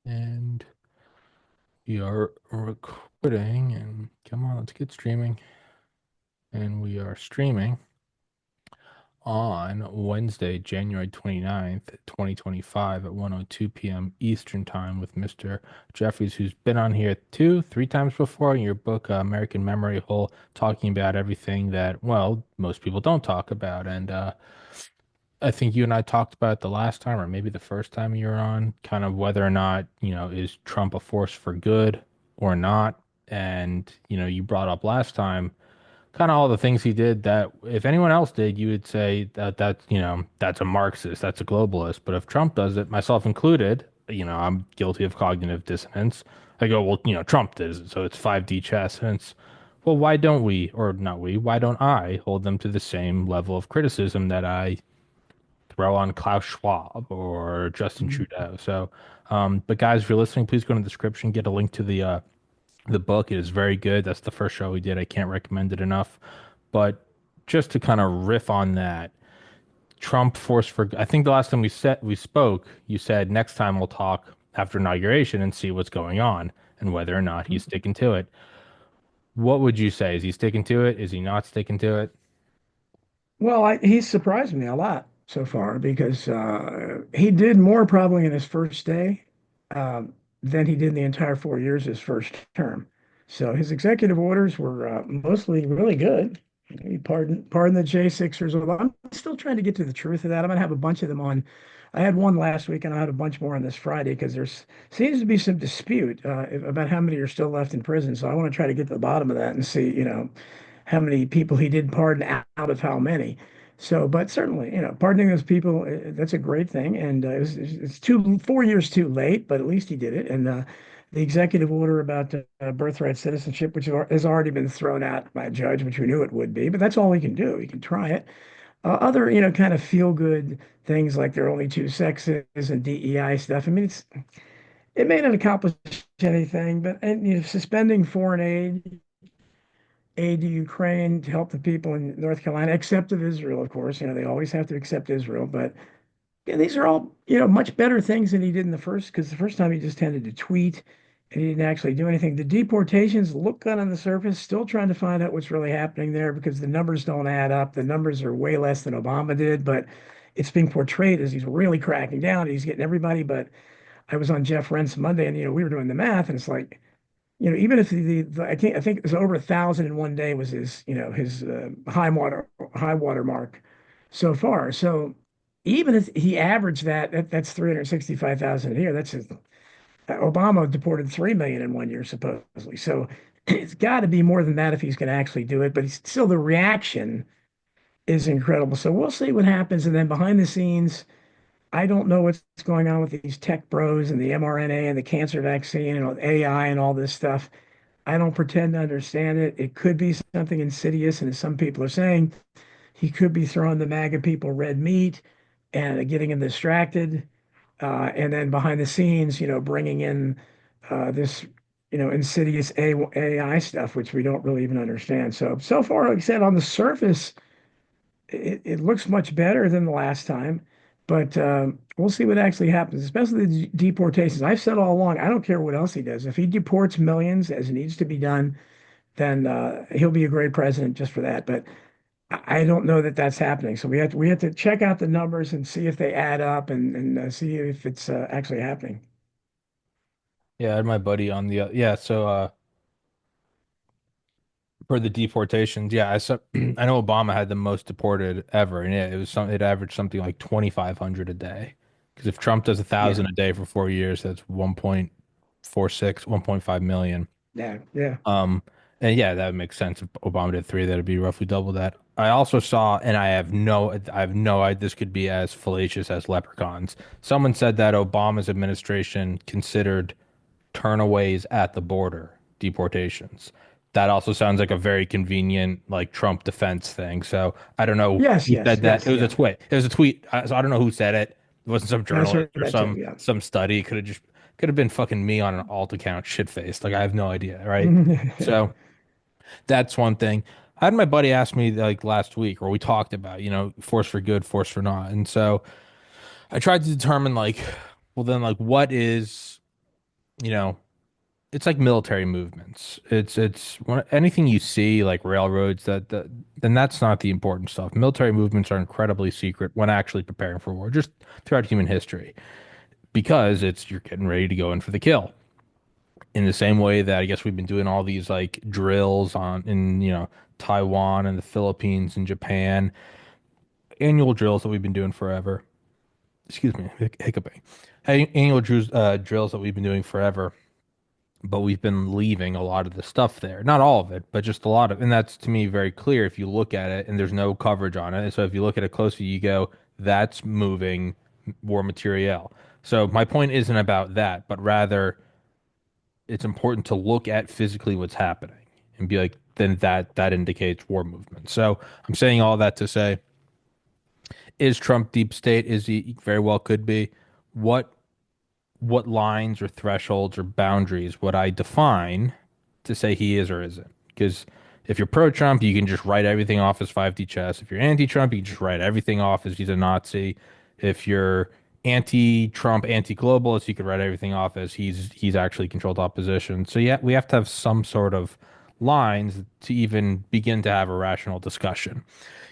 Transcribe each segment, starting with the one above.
And we are recording and come on, let's get streaming. And we are streaming on Wednesday, January 29th, 2025 at 1:02 p.m. Eastern Time with Mr. Jeffries, who's been on here three times before in your book, American Memory Hole, talking about everything that, well, most people don't talk about. And I think you and I talked about it the last time, or maybe the first time you were on, kind of whether or not, is Trump a force for good or not? And, you brought up last time kind of all the things he did that if anyone else did, you would say that that's a Marxist, that's a globalist. But if Trump does it, myself included, I'm guilty of cognitive dissonance. I go, well, Trump did it, so it's 5D chess. And it's, well, why don't we, or not we, why don't I hold them to the same level of criticism that I throw on Klaus Schwab or Justin Mhm. Trudeau. So, but guys, if you're listening, please go in the description, get a link to the book. It is very good. That's the first show we did. I can't recommend it enough. But just to kind of riff on that, Trump forced for. I think the last time we spoke, you said next time we'll talk after inauguration and see what's going on and whether or not he's sticking to it. What would you say? Is he sticking to it? Is he not sticking to it? Well, he's surprised me a lot so far because he did more probably in his first day than he did in the entire 4 years of his first term. So his executive orders were mostly really good. Pardon the J6ers. I'm still trying to get to the truth of that. I'm gonna have a bunch of them on. I had one last week, and I had a bunch more on this Friday because there's seems to be some dispute about how many are still left in prison. So I want to try to get to the bottom of that and see, how many people he did pardon out of how many. So, but certainly, pardoning those people, that's a great thing. And it's 4 years too late, but at least he did it. And the executive order about birthright citizenship, which has already been thrown out by a judge, which we knew it would be, but that's all he can do. He can try it. Other, kind of feel good things like there are only two sexes and DEI stuff. I mean, it may not accomplish anything, but and suspending foreign aid to Ukraine to help the people in North Carolina, except of Israel, of course. They always have to accept Israel, but yeah, these are all, much better things than he did in the first, because the first time he just tended to tweet and he didn't actually do anything. The deportations look good on the surface, still trying to find out what's really happening there because the numbers don't add up. The numbers are way less than Obama did, but it's being portrayed as he's really cracking down. He's getting everybody. But I was on Jeff Rent's Monday and, we were doing the math and it's like, even if I think it was over 1,000 in one day was his high water mark so far. So even if he averaged that's 365,000 a year. Obama deported 3 million in one year supposedly. So it's got to be more than that if he's going to actually do it. But he's still the reaction is incredible. So we'll see what happens. And then behind the scenes, I don't know what's going on with these tech bros and the mRNA and the cancer vaccine and AI and all this stuff. I don't pretend to understand it. It could be something insidious, and as some people are saying, he could be throwing the MAGA people red meat and getting them distracted, and then behind the scenes, bringing in this, insidious AI stuff, which we don't really even understand. So far, like I said, on the surface, it looks much better than the last time, but we'll see what actually happens, especially the deportations. I've said all along, I don't care what else he does. If he deports millions as needs to be done, then he'll be a great president just for that. But I don't know that that's happening. So we have to check out the numbers and see if they add up and see if it's actually happening. Yeah, I had my buddy on the yeah. So for the deportations, yeah, I saw. I know Obama had the most deported ever, and it was it averaged something like 2,500 a day. Because if Trump does a Yeah, thousand a day for 4 years, that's 1.46, 1.5 million. yeah, yeah. Um, and yeah, that would make sense. If Obama did three, that'd be roughly double that. I also saw, and I have no idea this could be as fallacious as leprechauns. Someone said that Obama's administration considered turnaways at the border deportations. That also sounds like a very convenient, like Trump defense thing. So I don't know Yes, who yes, said that. It yes, was a yeah. tweet. It was a tweet. So I don't know who said it. It wasn't some That's journalist heard or that too. Yeah. some study. Could have been fucking me on an alt account, shit faced. Like I have no idea, right? So that's one thing. I had my buddy ask me like last week, or we talked about, force for good, force for not. And so I tried to determine like, well, then like what is you know, it's like military movements. Anything you see like railroads that then that's not the important stuff. Military movements are incredibly secret when actually preparing for war, just throughout human history, because it's you're getting ready to go in for the kill. In the same way that I guess we've been doing all these like drills on in Taiwan and the Philippines and Japan, annual drills that we've been doing forever. Excuse me, hiccuping. Annual drills that we've been doing forever, but we've been leaving a lot of the stuff there. Not all of it, but just a lot of, and that's to me very clear if you look at it and there's no coverage on it. And so if you look at it closely, you go, that's moving war materiel. So my point isn't about that, but rather it's important to look at physically what's happening and be like, then that indicates war movement. So I'm saying all that to say, is Trump deep state? Is he very well could be? What what lines or thresholds or boundaries would I define to say he is or isn't? Because if you're pro-Trump, you can just write everything off as 5D chess. If you're anti-Trump, you can just write everything off as he's a Nazi. If you're anti-Trump, anti-globalist, you could write everything off as he's actually controlled opposition. So yeah, we have to have some sort of lines to even begin to have a rational discussion.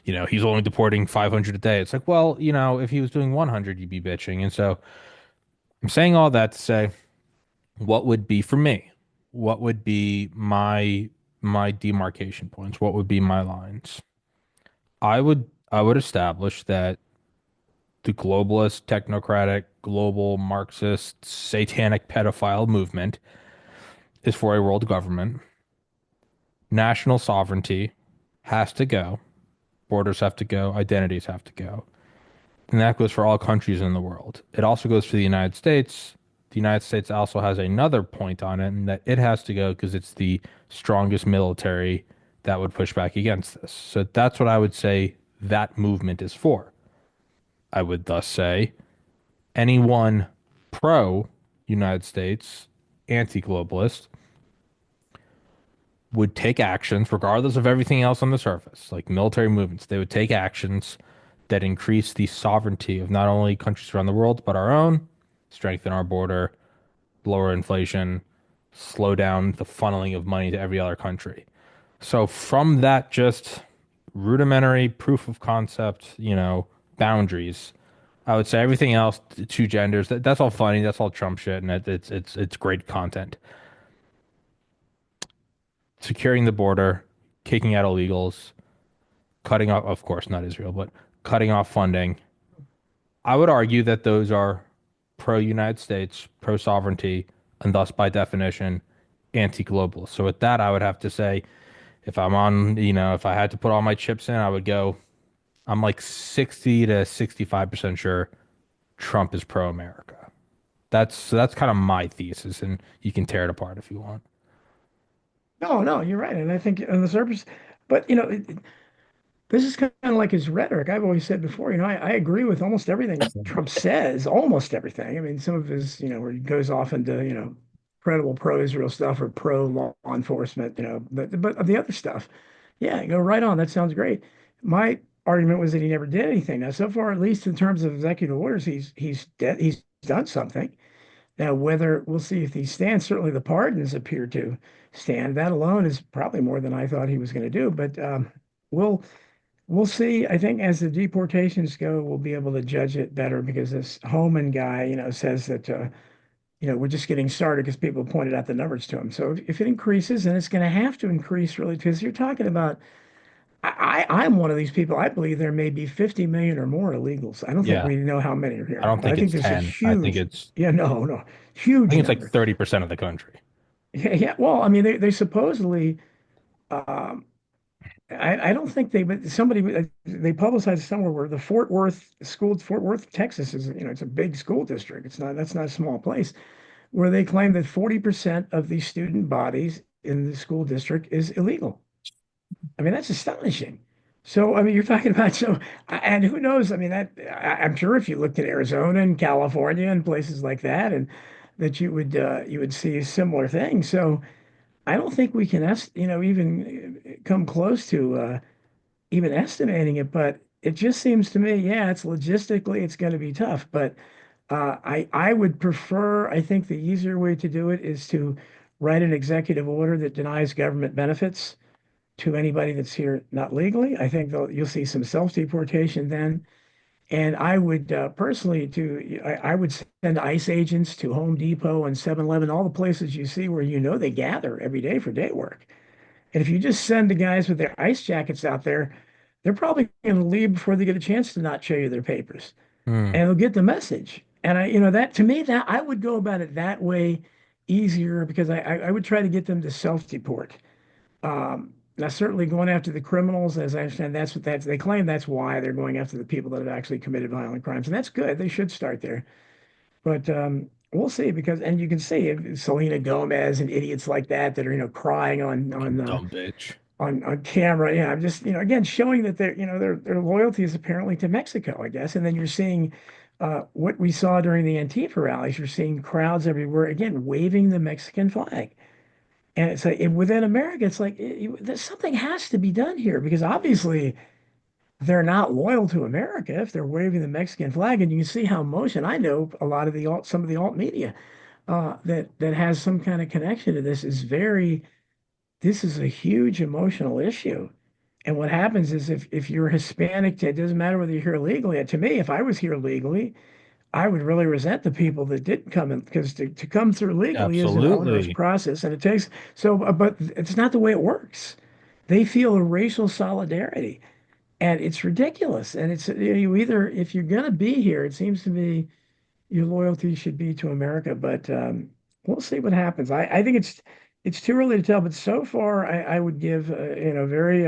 He's only deporting 500 a day. It's like, well, if he was doing 100, you'd be bitching. And so I'm saying all that to say, what would be for me? What would be my demarcation points? What would be my lines? I would establish that the globalist, technocratic, global Marxist, satanic pedophile movement is for a world government. National sovereignty has to go. Borders have to go. Identities have to go. And that goes for all countries in the world. It also goes for the United States. The United States also has another point on it, and that it has to go because it's the strongest military that would push back against this. So that's what I would say that movement is for. I would thus say anyone pro United States, anti globalist, would take actions, regardless of everything else on the surface, like military movements. They would take actions that increase the sovereignty of not only countries around the world, but our own, strengthen our border, lower inflation, slow down the funneling of money to every other country. So, from that just rudimentary proof of concept, boundaries, I would say everything else, two genders, that's all funny, that's all Trump shit, and it's great content. Securing the border, kicking out illegals, cutting off, of course, not Israel, but cutting off funding. I would argue that those are pro United States, pro sovereignty, and thus by definition, anti globalist. So with that, I would have to say, if I had to put all my chips in, I would go, I'm like 60 to 65% sure Trump is pro America. That's kind of my thesis, and you can tear it apart if you want. No, no, you're right. And I think on the surface, but this is kind of like his rhetoric. I've always said before, I agree with almost everything Trump says, almost everything. I mean, some of his, where he goes off into, credible pro-Israel stuff or pro-law enforcement, but the other stuff, yeah, go right on. That sounds great. My argument was that he never did anything. Now, so far, at least in terms of executive orders, he's done something. Now, whether we'll see if these stand, certainly the pardons appear to stand. That alone is probably more than I thought he was going to do. But we'll we'll see. I think as the deportations go, we'll be able to judge it better because this Homan guy, says that we're just getting started because people pointed out the numbers to him. So if it increases, and it's going to have to increase really, because you're talking about. I'm one of these people. I believe there may be 50 million or more illegals. I don't think Yeah, we know how many are I here, don't but I think think it's there's a 10. I think huge, it's yeah, no, I huge think it's like number. 30% of the country. Yeah, yeah. Well, I mean, they supposedly, um, I don't think but somebody, they publicized somewhere where the Fort Worth school, Fort Worth, Texas is, it's a big school district. That's not a small place, where they claim that 40% of the student bodies in the school district is illegal. I mean, that's astonishing. So, I mean, you're talking about and who knows? I mean, I'm sure if you looked at Arizona and California and places like that, and that you would see a similar thing. So, I don't think we can even come close to even estimating it. But it just seems to me, yeah, it's logistically it's going to be tough. But I would prefer, I think the easier way to do it is to write an executive order that denies government benefits to anybody that's here not legally. I think you'll see some self-deportation then. And I would personally I would send ICE agents to Home Depot and 7-Eleven, all the places you see where you know they gather every day for day work. And if you just send the guys with their ice jackets out there, they're probably going to leave before they get a chance to not show you their papers, Hmm. and they'll get the message. And that to me, that I would go about it that way easier because I would try to get them to self-deport. Now, certainly going after the criminals, as I understand, they claim that's why they're going after the people that have actually committed violent crimes, and that's good. They should start there. But we'll see because, and you can see Selena Gomez and idiots like that that are crying Dumb bitch. on camera. Yeah, I'm just again showing that their loyalty is apparently to Mexico, I guess. And then you're seeing what we saw during the Antifa rallies. You're seeing crowds everywhere again waving the Mexican flag. And it's like within America, it's like something has to be done here because obviously they're not loyal to America if they're waving the Mexican flag. And you can see how motion. I know a lot of some of the alt media that has some kind of connection to this is very. This is a huge emotional issue. And what happens is if you're Hispanic, it doesn't matter whether you're here legally. To me, if I was here legally, I would really resent the people that didn't come in because to come through legally is an onerous Absolutely. process and it takes but it's not the way it works. They feel a racial solidarity and it's ridiculous. And it's you either if you're gonna be here, it seems to me your loyalty should be to America, but we'll see what happens. I think it's too early to tell, but so far I would give very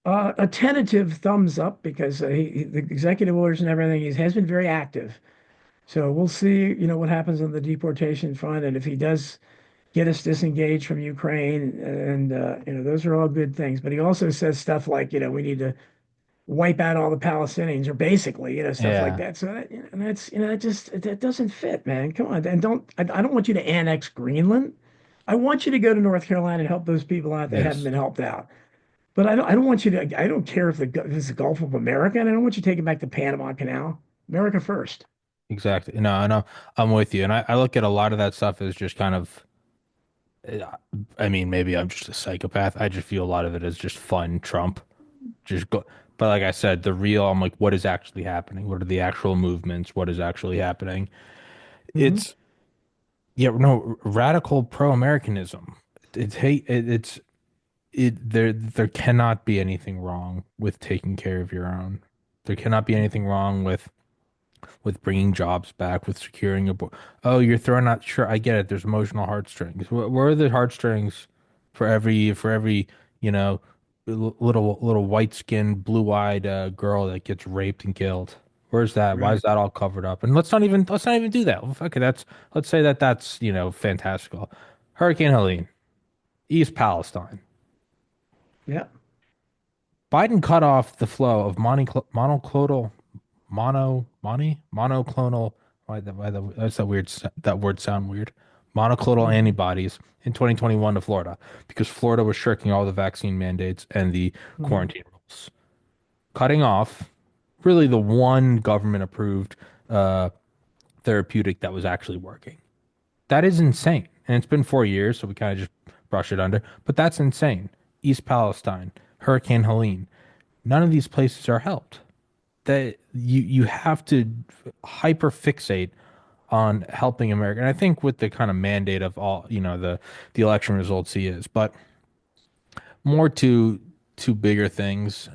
a tentative thumbs up because the executive orders and everything he has been very active. So we'll see, what happens on the deportation front, and if he does get us disengaged from Ukraine, and those are all good things. But he also says stuff like, we need to wipe out all the Palestinians, or basically, stuff like Yeah. that. So that's that doesn't fit, man. Come on, and I don't want you to annex Greenland. I want you to go to North Carolina and help those people out that haven't Yes. been helped out. But I don't want you to. I don't care if this is the Gulf of America, and I don't want you taking back the Panama Canal. America first. Exactly. No, I know. I'm with you. And I look at a lot of that stuff as just kind of, uh, I mean, maybe I'm just a psychopath. I just feel a lot of it as just fun Trump. Just go. But like I said, the real, I'm like, what is actually happening? What are the actual movements? What is actually happening? Hmm. It's, yeah, no, radical pro-Americanism. It's hate. There cannot be anything wrong with taking care of your own. There cannot be anything wrong with bringing jobs back, with securing a. Oh, you're throwing out. Sure, I get it. There's emotional heartstrings. Where are the heartstrings for every you know little white skinned, blue eyed girl that gets raped and killed? Where's that? Why is Right. that all covered up? And let's not even do that. Okay, let's say that's fantastical. Hurricane Helene, East Palestine. Yeah. Biden cut off the flow of monoclonal monoclonal that's that word sound weird. Monoclonal Hmm. antibodies in 2021 to Florida because Florida was shirking all the vaccine mandates and the Hmm. quarantine rules, cutting off really the one government approved uh, therapeutic that was actually working. That is insane. And it's been 4 years, so we kind of just brush it under. But that's insane. East Palestine, Hurricane Helene, none of these places are helped. That you have to hyper fixate on helping America. And I think with the kind of mandate of all, the election results he is, but more to bigger things.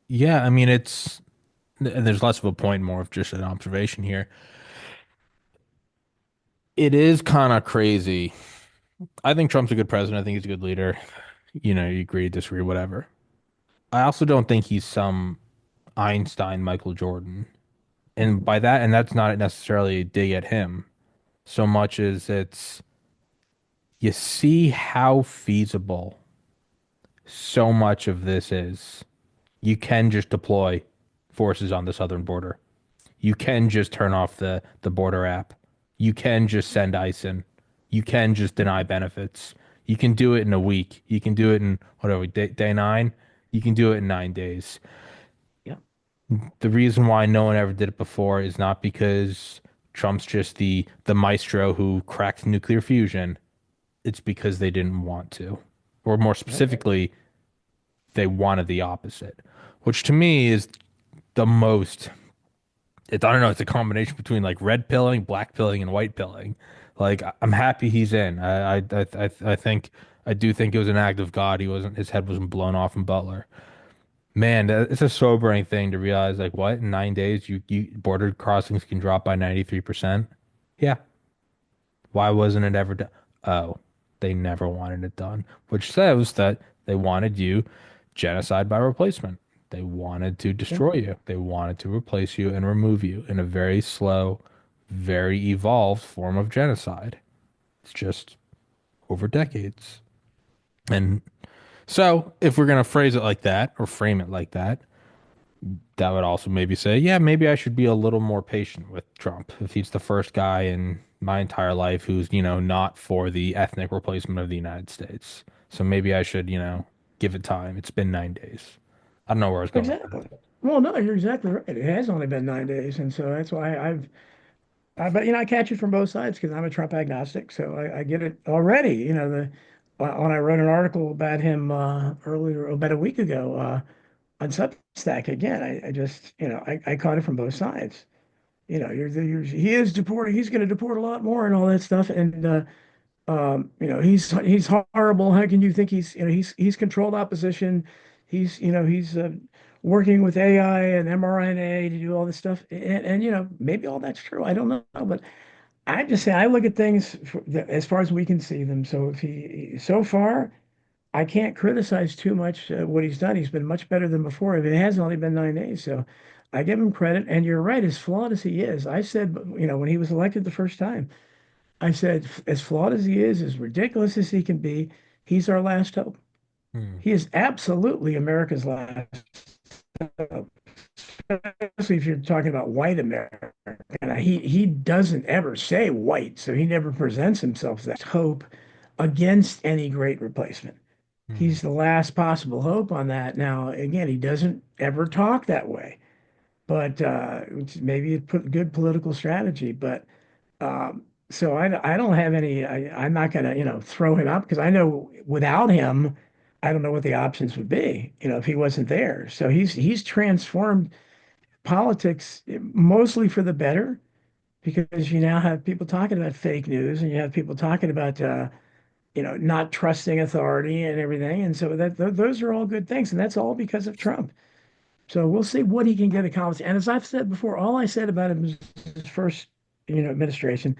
Yeah, I mean and there's less of a point, more of just an observation here. It is kind of crazy. I think Trump's a good president. I think he's a good leader. You agree, disagree, whatever. I also don't think he's some Einstein, Michael Jordan. And by that, and that's not necessarily a dig at him so much as it's you see how feasible so much of this is. You can just deploy forces on the southern border. You can just turn off the border app. You can just send ICE in. You can just deny benefits. You can do it in a week. You can do it in whatever day 9. You can do it in 9 days. Yeah. The reason why no one ever did it before is not because Trump's just the maestro who cracked nuclear fusion. It's because they didn't want to. Or more Yep, specifically, they wanted the opposite, which to me is the most I don't know, it's a combination between like red pilling, black pilling, and white pilling. Like I'm happy he's in. I think I do think it was an act of God. He wasn't his head wasn't blown off in Butler. Man, it's a sobering thing to realize like what in 9 days you border crossings can drop by 93%. Yeah. Why wasn't it ever done? Oh, they never wanted it done, which says that they wanted you genocide by replacement. They wanted to yep, destroy you. They wanted to replace you and remove you in a very slow, very evolved form of genocide. It's just over decades. And so, if we're going to phrase it like that or frame it like that, that would also maybe say, yeah, maybe I should be a little more patient with Trump if he's the first guy in my entire life who's, not for the ethnic replacement of the United States. So maybe I should, give it time. It's been 9 days. I don't know where I was going with that. exactly. Well, no, you're exactly right. It has only been 9 days, and so that's why but I catch it from both sides because I'm a Trump agnostic, so I get it already. When I wrote an article about him earlier, about a week ago, on Substack again, I just, I caught it from both sides. He is deporting. He's going to deport a lot more and all that stuff. And he's horrible. How can you think he's controlled opposition? He's working with AI and mRNA to do all this stuff. And maybe all that's true. I don't know, but I just say I look at things as far as we can see them. So so far, I can't criticize too much what he's done. He's been much better than before. I mean, it has only been 9 days, so I give him credit. And you're right, as flawed as he is, I said, when he was elected the first time, I said, as flawed as he is, as ridiculous as he can be, he's our last hope. Hmm. He is absolutely America's last hope, especially if you're talking about white America. And he doesn't ever say white, so he never presents himself as that hope against any great replacement. Hmm. He's the last possible hope on that. Now, again, he doesn't ever talk that way, but maybe it's good political strategy. But so I don't have any. I'm not going to throw him out because I know without him, I don't know what the options would be. If he wasn't there. So he's transformed politics mostly for the better because you now have people talking about fake news and you have people talking about not trusting authority and everything. And so those are all good things. And that's all because of Trump. So we'll see what he can get accomplished. And as I've said before, all I said about him was his first, administration.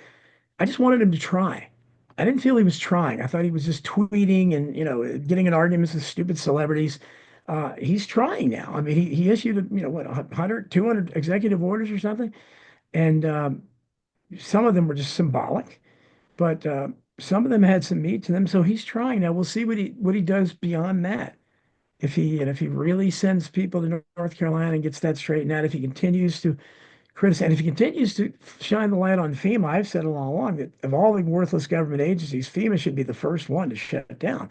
I just wanted him to try. I didn't feel he was trying. I thought he was just tweeting and, getting in arguments with stupid celebrities. He's trying now. I mean, he issued, what, 100, 200 executive orders or something. And some of them were just symbolic. But some of them had some meat to them. So he's trying now. We'll see what he does beyond that. If he really sends people to North Carolina and gets that straightened out, if he continues to criticize, and if he continues to shine the light on FEMA, I've said all along that of all the worthless government agencies, FEMA should be the first one to shut down,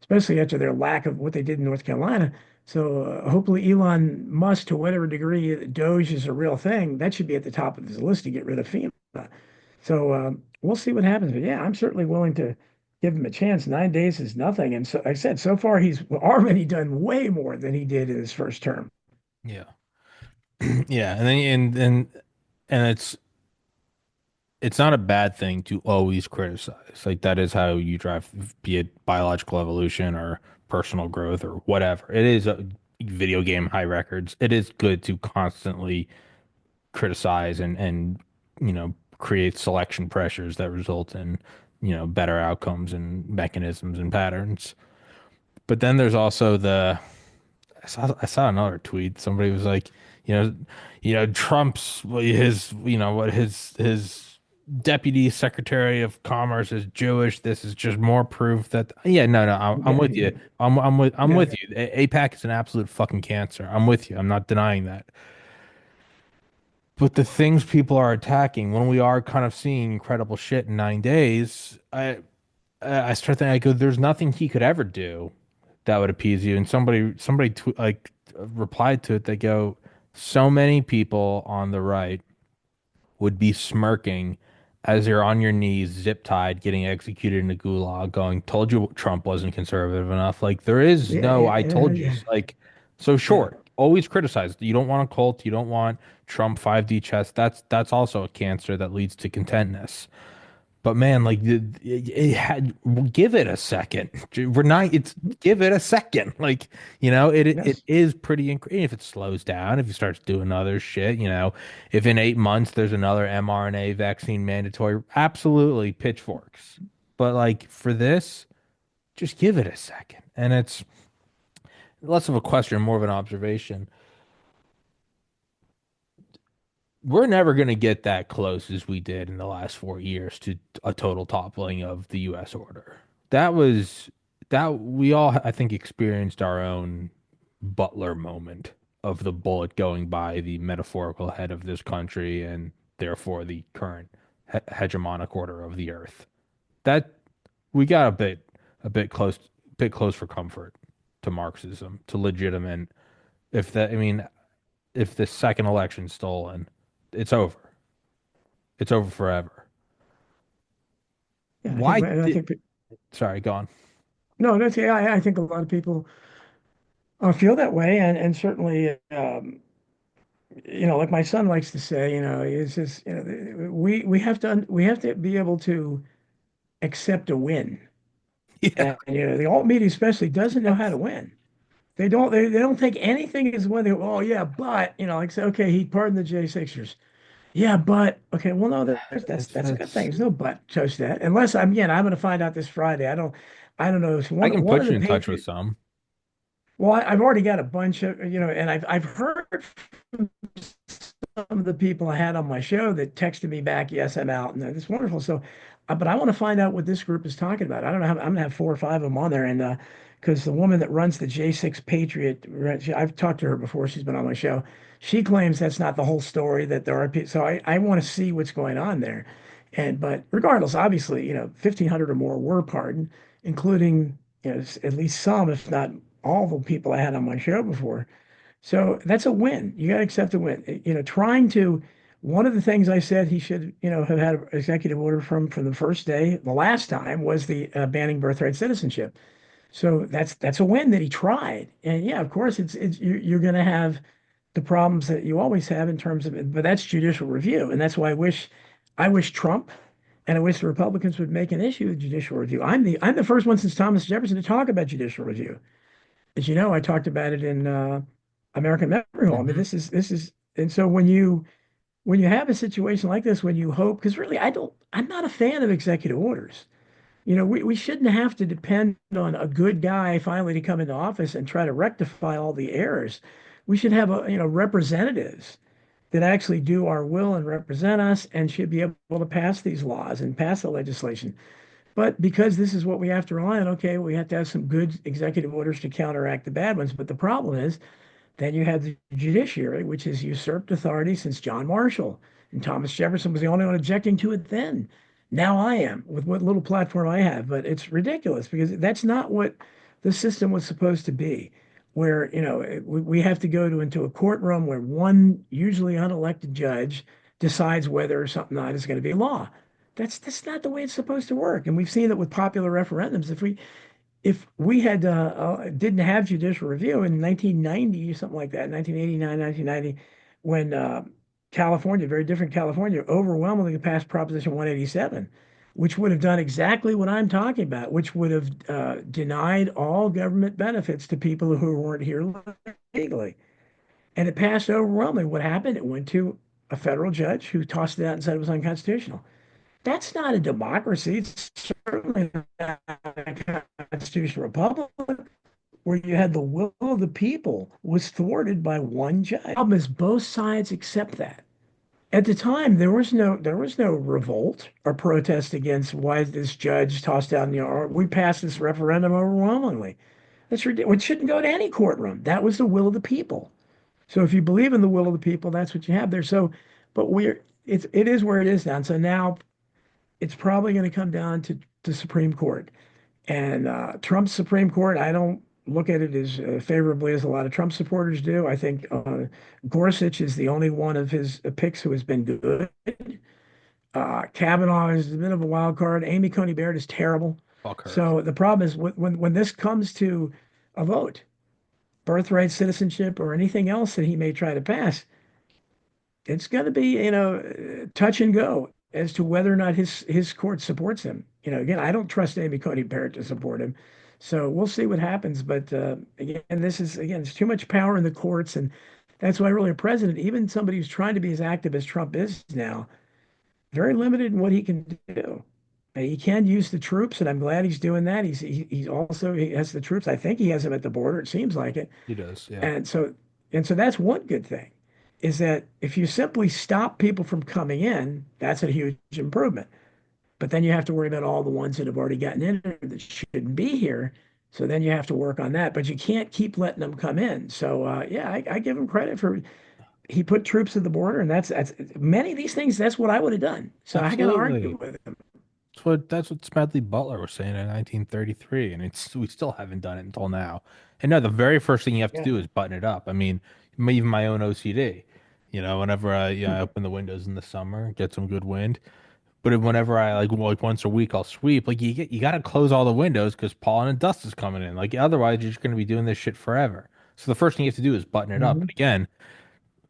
especially after their lack of what they did in North Carolina. So hopefully Elon Musk, to whatever degree Doge is a real thing, that should be at the top of his list to get rid of FEMA. So we'll see what happens. But yeah, I'm certainly willing to give him a chance. 9 days is nothing. And so I said, so far he's already done way more than he did in his first term. Yeah. Yeah. And then and it's not a bad thing to always criticize. Like that is how you drive, be it biological evolution or personal growth or whatever. It is a video game high records. It is good to constantly criticize and create selection pressures that result in better outcomes and mechanisms and patterns. But then there's also I saw another tweet. Somebody was like, you know, Trump's his what his deputy secretary of commerce is Jewish. This is just more proof that yeah, no, no, I'm Yeah, with you. I'm yeah. with you. APAC is an absolute fucking cancer. I'm with you. I'm not denying that. But the things people are attacking when we are kind of seeing incredible shit in 9 days, I start thinking I go, there's nothing he could ever do that would appease you. And somebody replied to it. They go, So many people on the right would be smirking as you're on your knees, zip tied, getting executed in a gulag, going, "Told you Trump wasn't conservative enough." Like there is Yeah, no yeah, "I yeah, told you." yeah, Like so yeah. short. Always criticize. You don't want a cult. You don't want Trump 5D chess. That's also a cancer that leads to contentness. But man, like it had, give it a second. We're not. It's give it a second. Like it Yes. is pretty. If it slows down, if you start doing other shit, if in 8 months there's another mRNA vaccine mandatory, absolutely pitchforks. But like for this, just give it a second. And it's less of a question, more of an observation. We're never going to get that close as we did in the last 4 years to a total toppling of the U.S. order. That was that we all, I think, experienced our own Butler moment of the bullet going by the metaphorical head of this country and therefore the current hegemonic order of the earth. That we got bit close for comfort to Marxism, to legitimate. If that, I mean, if the second election's stolen, it's over. It's over forever. Yeah, Why I did, think, sorry, go on. no, that's, yeah, I think a lot of people feel that way. And certainly, like my son likes to say, is just, we have to be able to accept a win. Yeah, And, the alt media especially doesn't know how to win. They don't take anything as when they, oh yeah, but, like say, okay, he pardoned the J6ers. Yeah, but okay, well, no, that's a good thing. that's There's no but to that. Unless I'm going to find out this Friday. I don't know. It's I one can one of put the you in touch with Patriot. some. Well, I've already got a bunch of, and I've heard some of the people I had on my show that texted me back, yes, I'm out, and it's wonderful. So, but I want to find out what this group is talking about. I don't know. I'm gonna have 4 or 5 of them on there, and because the woman that runs the J6 Patriot, I've talked to her before. She's been on my show. She claims that's not the whole story. That there are people. So I want to see what's going on there. But regardless, obviously, 1,500 or more were pardoned, including at least some, if not all, the people I had on my show before. So that's a win. You got to accept the win. One of the things I said he should, have had an executive order from the first day, the last time, was the banning birthright citizenship. So that's a win that he tried. And yeah, of course, you're going to have the problems that you always have in terms of it, but that's judicial review, and that's why I wish Trump and I wish the Republicans would make an issue of judicial review. I'm the first one since Thomas Jefferson to talk about judicial review. As you know, I talked about it in American Memory Hall. I mean, Hmm. this is, and so when you have a situation like this, when you hope, because really, I'm not a fan of executive orders. We shouldn't have to depend on a good guy finally to come into office and try to rectify all the errors. We should have representatives that actually do our will and represent us and should be able to pass these laws and pass the legislation. But because this is what we have to rely on, okay, we have to have some good executive orders to counteract the bad ones. But the problem is, then you have the judiciary, which has usurped authority since John Marshall. And Thomas Jefferson was the only one objecting to it then. Now I am with what little platform I have. But it's ridiculous because that's not what the system was supposed to be, where, we have to go into a courtroom where one usually unelected judge decides whether something not is going to be law. That's not the way it's supposed to work. And we've seen it with popular referendums. If we had didn't have judicial review in 1990 or something like that, 1989, 1990, when California, very different California, overwhelmingly passed Proposition 187, which would have done exactly what I'm talking about, which would have denied all government benefits to people who weren't here legally. And it passed overwhelmingly. What happened? It went to a federal judge who tossed it out and said it was unconstitutional. That's not a democracy. It's certainly not a constitutional republic where you had the will of the people was thwarted by one judge. The problem is both sides accept that. At the time, there was no revolt or protest against why this judge tossed down, we passed this referendum overwhelmingly. That's ridiculous. It shouldn't go to any courtroom. That was the will of the people. So if you believe in the will of the people, that's what you have there. So, but it is where it is now. And so now it's probably going to come down to Supreme Court. And Trump's Supreme Court, I don't. look at it as favorably as a lot of Trump supporters do. I think Gorsuch is the only one of his picks who has been good. Kavanaugh is a bit of a wild card. Amy Coney Barrett is terrible. Fuck her. So the problem is when this comes to a vote, birthright citizenship or anything else that he may try to pass, it's going to be, touch and go as to whether or not his court supports him. Again, I don't trust Amy Coney Barrett to support him. So we'll see what happens. But again, it's too much power in the courts. And that's why really a president, even somebody who's trying to be as active as Trump is now, very limited in what he can do. He can use the troops, and I'm glad he's doing that. He's also he has the troops. I think he has them at the border. It seems like it. He does, yeah. And so that's one good thing, is that if you simply stop people from coming in, that's a huge improvement. But then you have to worry about all the ones that have already gotten in that shouldn't be here. So then you have to work on that. But you can't keep letting them come in. So yeah, I give him credit for he put troops at the border, and that's many of these things. That's what I would have done. So I got to argue Absolutely. with him. That's what Smedley Butler was saying in 1933, and it's we still haven't done it until now. And no, the very first thing you have to Yeah. do is button it up. I mean, even my own OCD. Whenever I open the windows in the summer, get some good wind. But whenever I like once a week, I'll sweep. Like you got to close all the windows because pollen and dust is coming in. Like otherwise, you're just going to be doing this shit forever. So the first thing you have to do is button it up. And Hmm. again,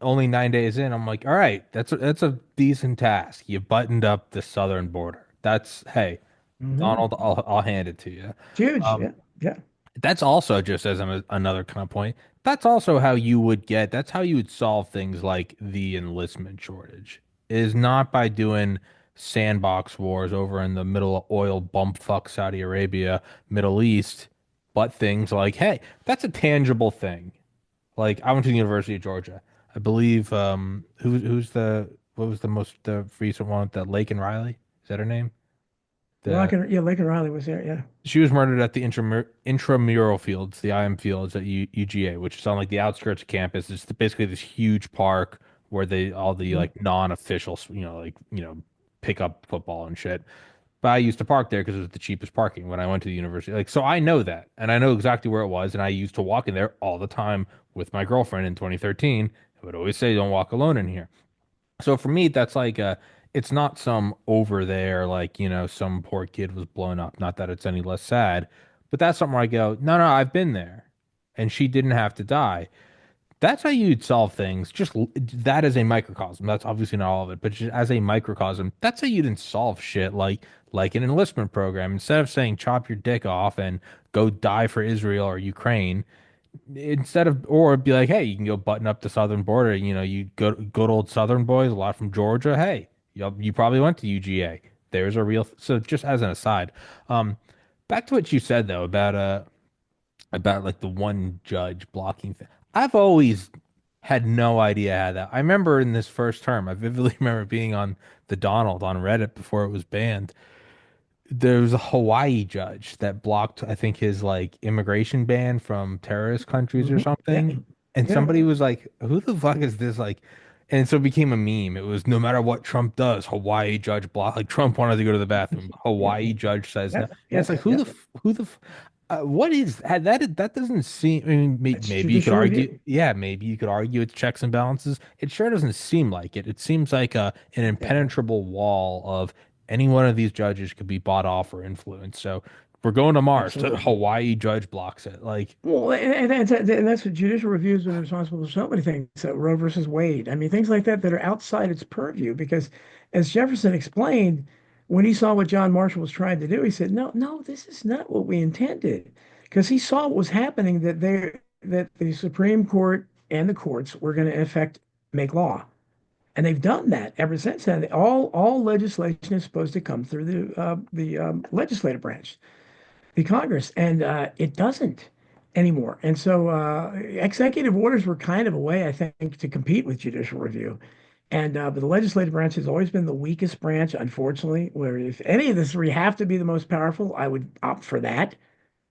only 9 days in, I'm like, all right, that's a decent task. You buttoned up the southern border. That's hey, Hmm. Donald, I'll hand it to you. Huge. Um, Yeah. Yeah. that's also just as another kind of point. That's also how you would get. That's how you would solve things like the enlistment shortage. Is not by doing sandbox wars over in the middle of oil bumfuck Saudi Arabia, Middle East, but things like, hey, that's a tangible thing. Like I went to the University of Georgia. I believe who's the what was the most recent one? The Lake and Riley? Is that her name? The Yeah, Lincoln Riley was there. Yeah. She was murdered at the intramural fields, the IM fields at UGA, which is on like the outskirts of campus. It's basically this huge park where they all the Mhm. like non-officials, pick up football and shit. But I used to park there because it was the cheapest parking when I went to the university. Like, so I know that, and I know exactly where it was, and I used to walk in there all the time with my girlfriend in 2013. I would always say, "Don't walk alone in here." So for me, that's like it's not some over there, like, some poor kid was blown up. Not that it's any less sad, but that's something where I go, no, no, I've been there and she didn't have to die. That's how you'd solve things. Just that as a microcosm. That's obviously not all of it, but just as a microcosm, that's how you didn't solve shit like an enlistment program. Instead of saying chop your dick off and go die for Israel or Ukraine, instead of or be like, hey, you can go button up the southern border. You go good old Southern boys, a lot from Georgia. Hey, you probably went to UGA. There's a real. So just as an aside, um, back to what you said though about like the one judge blocking thing. I've always had no idea how that. I remember in this first term, I vividly remember being on the Donald on Reddit before it was banned, there was a Hawaii judge that blocked, I think, his like immigration ban from terrorist countries or Hmm. Yeah. something. And Yeah. somebody was like, "Who the fuck is this?" Like, and so it became a meme. It was no matter what Trump does, Hawaii judge block. Like Trump wanted to go to the bathroom, Yeah. Hawaii judge says no. Yeah. And Yeah. it's like, Yeah. what is that doesn't seem. I mean, It's maybe you could judicial argue, review. yeah, maybe you could argue it's checks and balances. It sure doesn't seem like it. It seems like an Yeah. impenetrable wall of any one of these judges could be bought off or influenced. So we're going to Mars. The Absolutely. Hawaii judge blocks it. Like, Well, and that's what judicial review has been responsible for so many things. Roe versus Wade. I mean, things like that are outside its purview. Because, as Jefferson explained, when he saw what John Marshall was trying to do, he said, "No, no, this is not what we intended." Because he saw what was happening, that the Supreme Court and the courts were going to, in effect, make law, and they've done that ever since then. All legislation is supposed to come through the legislative branch, the Congress, and it doesn't anymore. And so executive orders were kind of a way, I think, to compete with judicial review. And but the legislative branch has always been the weakest branch, unfortunately. Where if any of the three have to be the most powerful, I would opt for that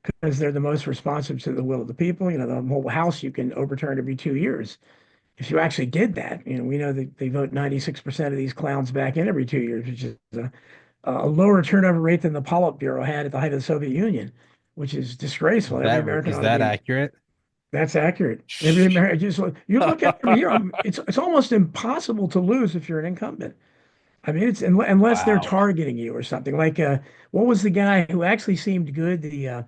because they're the most responsive to the will of the people. The whole House you can overturn every 2 years. If you actually did that, we know that they vote 96% of these clowns back in every 2 years, which is a lower turnover rate than the Politburo had at the height of the Soviet Union. which is disgraceful. Every American Is ought to that be. accurate? That's accurate. Every American, just you look at. I mean, it's almost impossible to lose if you're an incumbent. I mean, it's unless they're Wow. targeting you or something. Like, what was the guy who actually seemed good? The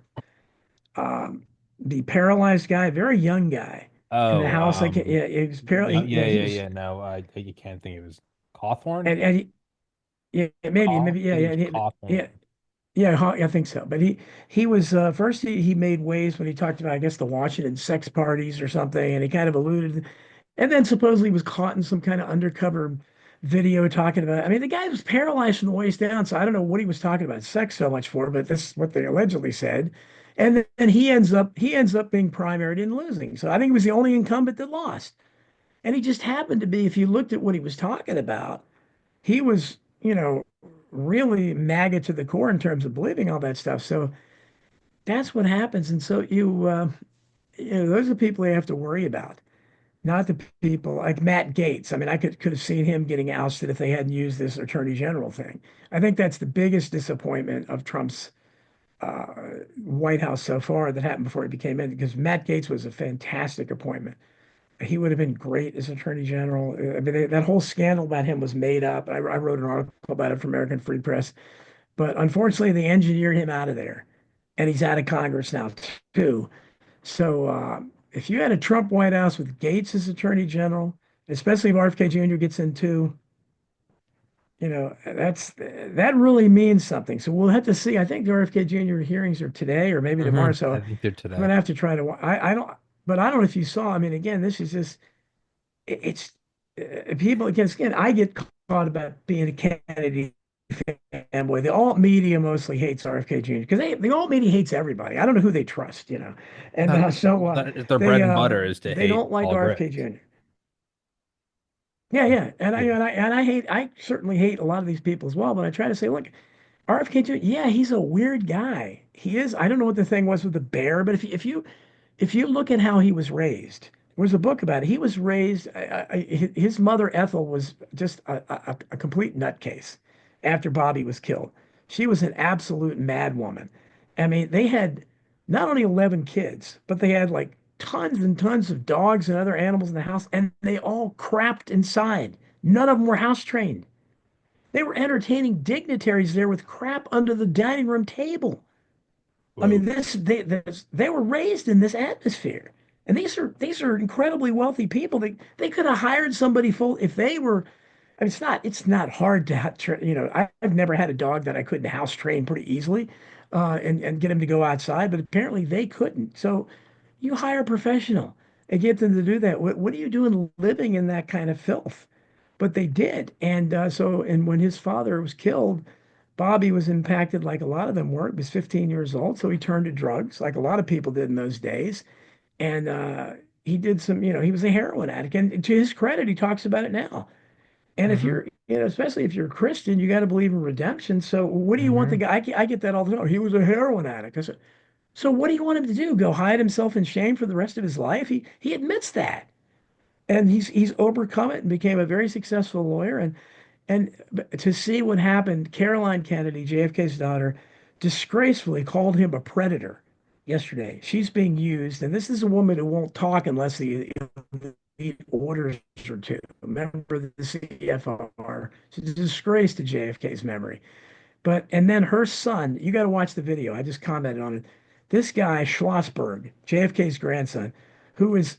paralyzed guy, very young guy in the Oh, House. Like, yeah, he was no, apparently, yeah, he yeah, was, yeah. No, you can't think it was Cawthorn. and yeah, maybe, I yeah, think it yeah, was Cawthorn. yeah. Yeah, I think so. But he was first he made waves when he talked about, I guess, the Washington sex parties or something, and he kind of alluded, and then supposedly was caught in some kind of undercover video talking about. I mean, the guy was paralyzed from the waist down, so I don't know what he was talking about sex so much for, but this is what they allegedly said. And then he ends up being primaried and losing. So I think he was the only incumbent that lost. And he just happened to be, if you looked at what he was talking about, he was, really MAGA to the core in terms of believing all that stuff. So that's what happens. And so those are the people you have to worry about, not the people like Matt Gaetz. I mean, I could have seen him getting ousted if they hadn't used this attorney general thing. I think that's the biggest disappointment of Trump's uh, White House so far that happened before he became in, because Matt Gaetz was a fantastic appointment. He would have been great as attorney general. I mean, that whole scandal about him was made up. I wrote an article about it for American Free Press. But unfortunately, they engineered him out of there, and he's out of Congress now too. So if you had a Trump White House with Gates as Attorney General, especially if RFK Jr. gets in too, that really means something. So we'll have to see. I think the RFK Jr. hearings are today or maybe tomorrow. So I think they're I'm today. gonna have to try to. I don't. But I don't know if you saw. I mean, again, this is just it's people again. I get caught about being a Kennedy fanboy. The alt media mostly hates RFK Jr. because the alt media hates everybody. I don't know who they trust, and so Their bread and butter is to they hate don't like Paul RFK Griggs. Jr. Yeah, yeah, and I Yeah. and I and I hate. I certainly hate a lot of these people as well. But I try to say, look, RFK Jr. Yeah, he's a weird guy. He is. I don't know what the thing was with the bear, but if you look at how he was raised, there was a book about it. He was raised. His mother Ethel was just a complete nutcase after Bobby was killed. She was an absolute madwoman. I mean, they had not only 11 kids, but they had like tons and tons of dogs and other animals in the house, and they all crapped inside. None of them were house trained. They were entertaining dignitaries there with crap under the dining room table. I Whoa. mean, they were raised in this atmosphere, and these are incredibly wealthy people. They could have hired somebody full if they were. I mean, it's not hard to I've never had a dog that I couldn't house train pretty easily, and get him to go outside, but apparently they couldn't. So you hire a professional and get them to do that. What are you doing living in that kind of filth? But they did, and when his father was killed. Bobby was impacted like a lot of them were. He was 15 years old, so he turned to drugs, like a lot of people did in those days. And he did some, he was a heroin addict. And to his credit, he talks about it now. And if Hmm. you're, especially if you're a Christian, you got to believe in redemption. So what do you want the Hmm. guy? I get that all the time. He was a heroin addict. I said, so what do you want him to do? Go hide himself in shame for the rest of his life? He admits that, and he's overcome it and became a very successful lawyer. And to see what happened, Caroline Kennedy, JFK's daughter, disgracefully called him a predator yesterday. She's being used, and this is a woman who won't talk unless the orders her to. A member of the CFR. She's a disgrace to JFK's memory. And then her son, you got to watch the video. I just commented on it. This guy, Schlossberg, JFK's grandson,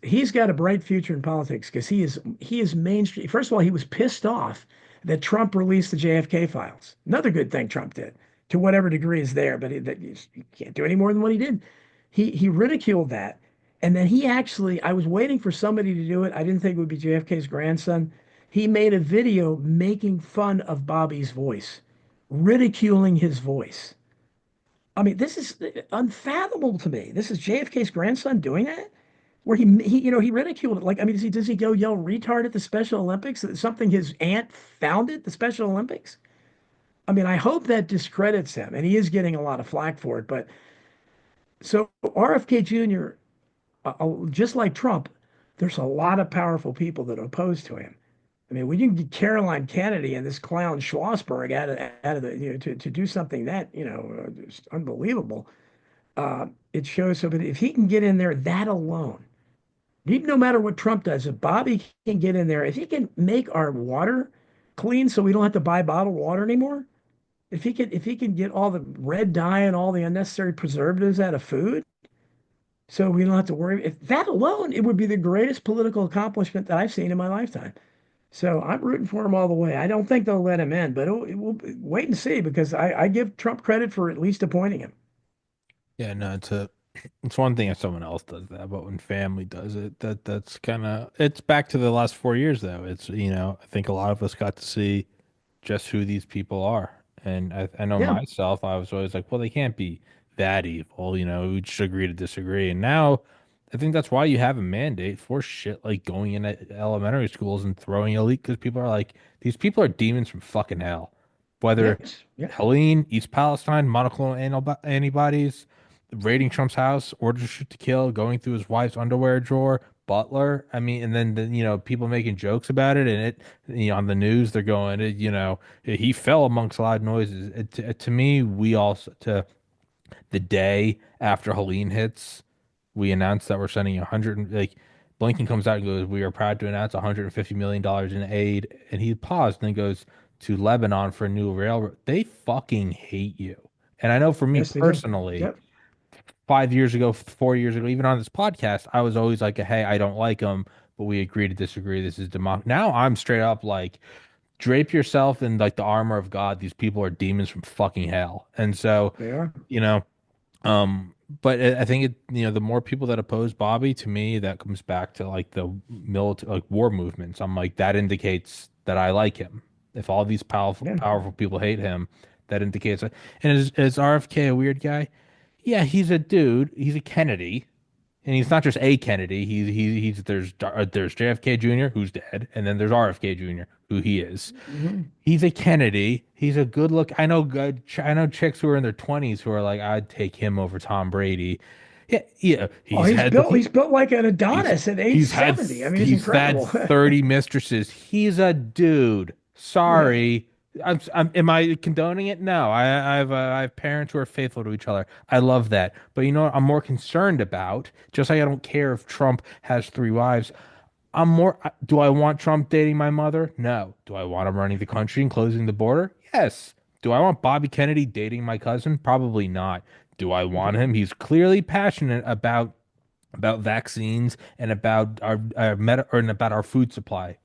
he's got a bright future in politics because he is mainstream. First of all, he was pissed off that Trump released the JFK files. Another good thing Trump did, to whatever degree is there, but he can't do any more than what he did. He ridiculed that. And then I was waiting for somebody to do it. I didn't think it would be JFK's grandson. He made a video making fun of Bobby's voice, ridiculing his voice. I mean, this is unfathomable to me. This is JFK's grandson doing that, where he ridiculed it. Like, I mean, does he go yell retard at the Special Olympics? Something his aunt founded, the Special Olympics? I mean, I hope that discredits him, and he is getting a lot of flack for it. But so RFK Jr., just like Trump, there's a lot of powerful people that are opposed to him. I mean, when you can get Caroline Kennedy and this clown Schlossberg out of the to do something that just unbelievable. it shows somebody if he can get in there, that alone, no matter what Trump does, if Bobby can get in there, if he can make our water clean so we don't have to buy bottled water anymore, if he can get all the red dye and all the unnecessary preservatives out of food, so we don't have to worry. If that alone, it would be the greatest political accomplishment that I've seen in my lifetime. So I'm rooting for him all the way. I don't think they'll let him in, but we'll wait and see because I give Trump credit for at least appointing him. Yeah, no, it's one thing if someone else does that, but when family does it, that's kind of it's back to the last 4 years though. It's I think a lot of us got to see just who these people are. And I know Yeah, myself, I was always like, well, they can't be that evil, we just agree to disagree. And now I think that's why you have a mandate for shit like going in at elementary schools and throwing elite because people are like, these people are demons from fucking hell. Whether yes, yeah, Helene, East Palestine, monoclonal antibodies, raiding Trump's house, orders to shoot to kill, going through his wife's underwear drawer, Butler. I mean, and then people making jokes about it, and on the news they're going, he fell amongst loud noises. To me, we also to the day after Helene hits, we announced that we're sending 100 like Blinken comes out and goes, "We are proud to announce $150 million in aid." And he paused and then goes to Lebanon for a new railroad. They fucking hate you. And I know for me yes, they do. personally, Yep. 5 years ago, 4 years ago, even on this podcast, I was always like, "Hey, I don't like them, but we agree to disagree. This is democracy." Now I'm straight up like, drape yourself in like the armor of God. These people are demons from fucking hell. And so, They are. you know, but I think the more people that oppose Bobby, to me, that comes back to like the military, like war movements. I'm like, that indicates that I like him. If all these Yeah. powerful people hate him, that indicates. And is RFK a weird guy? Yeah, he's a dude. He's a Kennedy, and he's not just a Kennedy. He's there's JFK Jr. who's dead, and then there's RFK Jr. who he is. Hmm. He's a Kennedy. He's a good look. I know good. I know chicks who are in their 20s who are like, I'd take him over Tom Brady. Yeah, yeah. Oh, he's built like an Adonis at age 70. I mean, it's He's had incredible. 30 mistresses. He's a dude. Yeah. Sorry. Am I condoning it? No. I have parents who are faithful to each other. I love that. But you know what I'm more concerned about? Just like I don't care if Trump has three wives. Do I want Trump dating my mother? No. Do I want him running the country and closing the border? Yes. Do I want Bobby Kennedy dating my cousin? Probably not. Do I want him? He's clearly passionate about vaccines and about our and about our food supply.